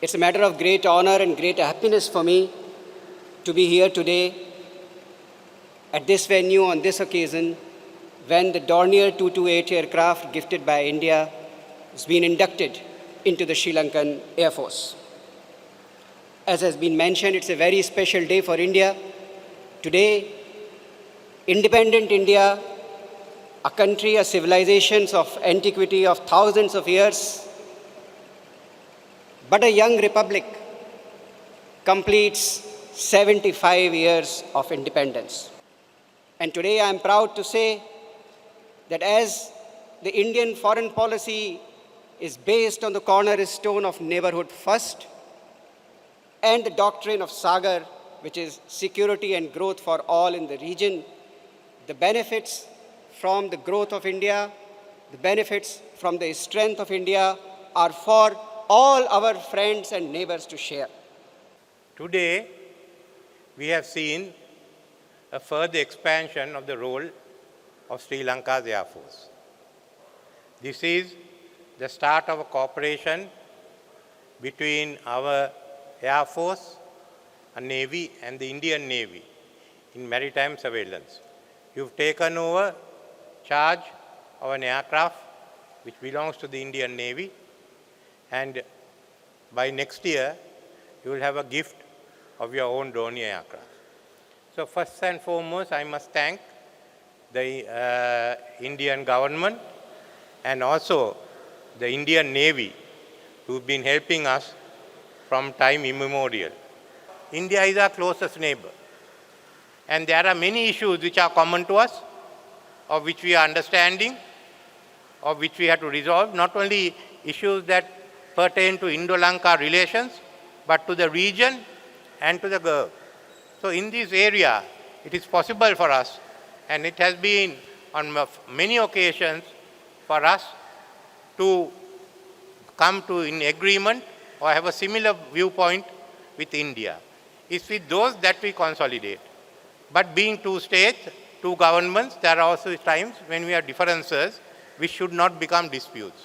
It's a matter of great honor and great happiness for me to be here today at this venue on this occasion when the Dornier 228 aircraft gifted by India has been inducted into the Sri Lankan Air Force. As has been mentioned, it's a very special day for India. Today, independent India, a country, a civilization of antiquity of thousands of years, but a young republic, completes 75 years of independence. And today I am proud to say that as the Indian foreign policy is based on the cornerstone of neighborhood first and the doctrine of Sagar, which is security and growth for all in the region, the benefits from the growth of India, the benefits from the strength of India are for all our friends and neighbors to share. Today, we have seen a further expansion of the role of Sri Lanka's Air Force. This is the start of a cooperation between our Air Force, a Navy, and the Indian Navy in maritime surveillance. You've taken over charge of an aircraft which belongs to the Indian Navy, and by next year, you will have a gift of your own Dornier aircraft. So first and foremost, I must thank the Indian government and also the Indian Navy who've been helping us from time immemorial. India is our closest neighbor, and there are many issues which are common to us, of which we are understanding, of which we have to resolve, not only issues that pertain to Indo-Lanka relations, but to the region and to the Gulf. So in this area, it is possible for us, and it has been on many occasions for us to come to an agreement or have a similar viewpoint with India. It's with those that we consolidate. But being two states, two governments, there are also times when we have differences which should not become disputes.